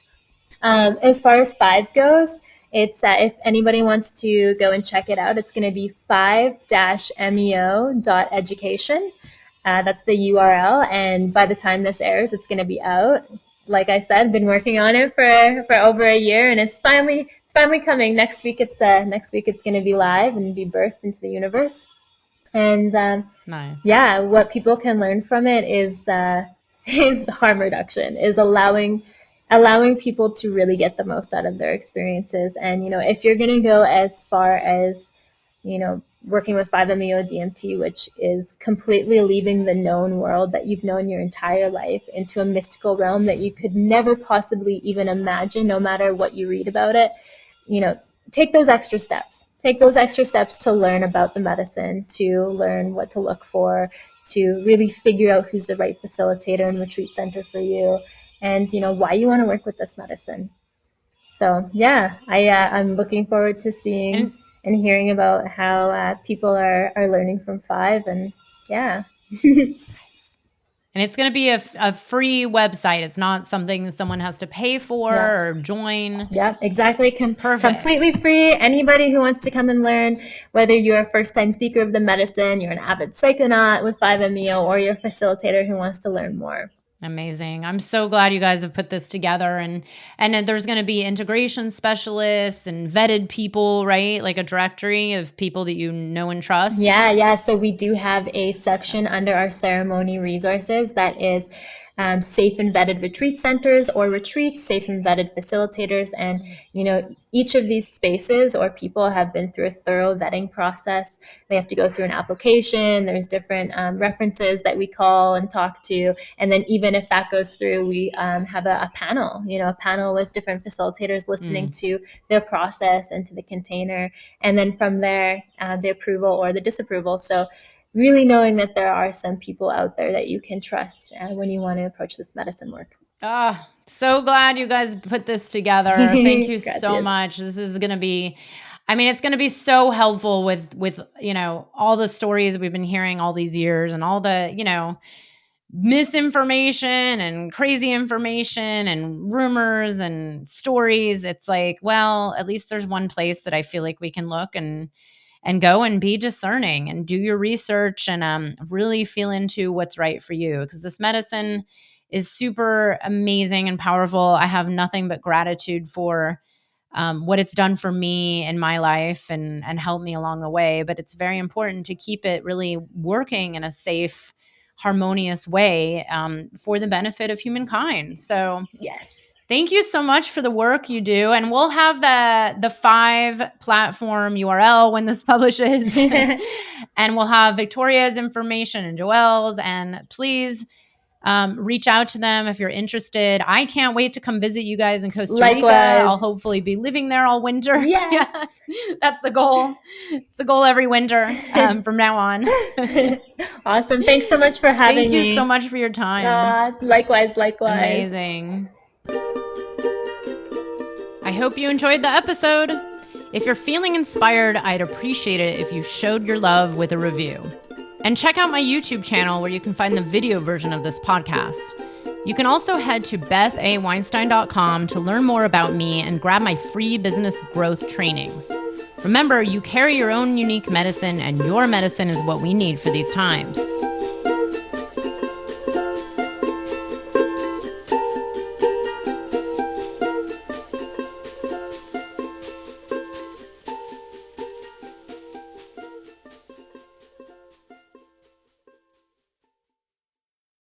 As far as 5 goes, it's if anybody wants to go and check it out, it's going to be 5-meo.education. That's the URL. And by the time this airs, it's going to be out. Like I said, been working on it for over a year, and it's finally coming. Next week it's going to be live and be birthed into the universe. And nice. What people can learn from it is harm reduction, is allowing people to really get the most out of their experiences. And, if you're going to go as far as, working with 5-MeO DMT, which is completely leaving the known world that you've known your entire life into a mystical realm that you could never possibly even imagine, no matter what you read about it, take those extra steps. Take those extra steps to learn about the medicine, to learn what to look for, to really figure out who's the right facilitator and retreat center for you, and why you want to work with this medicine. So I'm looking forward to seeing and hearing about how people are learning from 5, and And it's going to be a free website. It's not something someone has to pay for or join. Yeah, exactly. Perfect. Completely free. Anybody who wants to come and learn, whether you're a first-time seeker of the medicine, you're an avid psychonaut with 5-MeO, or you're a facilitator who wants to learn more. Amazing. I'm so glad you guys have put this together, and there's going to be integration specialists and vetted people, right? Like a directory of people that you know and trust. Yeah. So we do have a section under our ceremony resources that is safe and vetted retreat centers or retreats, safe and vetted facilitators. And, each of these spaces or people have been through a thorough vetting process. They have to go through an application. There's different references that we call and talk to. And then even if that goes through, we have a panel, a panel with different facilitators listening to their process and to the container. And then from there, the approval or the disapproval. So really knowing that there are some people out there that you can trust when you want to approach this medicine work. So glad you guys put this together. Thank you so much. This is going to be, it's going to be so helpful with all the stories we've been hearing all these years and all the, misinformation and crazy information and rumors and stories. It's like, well, at least there's one place that I feel like we can look and go and be discerning and do your research and really feel into what's right for you, because this medicine is super amazing and powerful. I have nothing but gratitude for what it's done for me in my life and helped me along the way. But it's very important to keep it really working in a safe, harmonious way for the benefit of humankind. So yes. Thank you so much for the work you do. And we'll have the 5 platform URL when this publishes. And we'll have Victoria's information and Joelle's. And please reach out to them if you're interested. I can't wait to come visit you guys in Costa Rica. I'll hopefully be living there all winter. Yes. That's the goal. It's the goal every winter from now on. Awesome. Thanks so much for having me. Thank you so much for your time. Likewise. Amazing. I hope you enjoyed the episode. If you're feeling inspired, I'd appreciate it if you showed your love with a review. And check out my YouTube channel where you can find the video version of this podcast. You can also head to bethaweinstein.com to learn more about me and grab my free business growth trainings. Remember, you carry your own unique medicine, and your medicine is what we need for these times.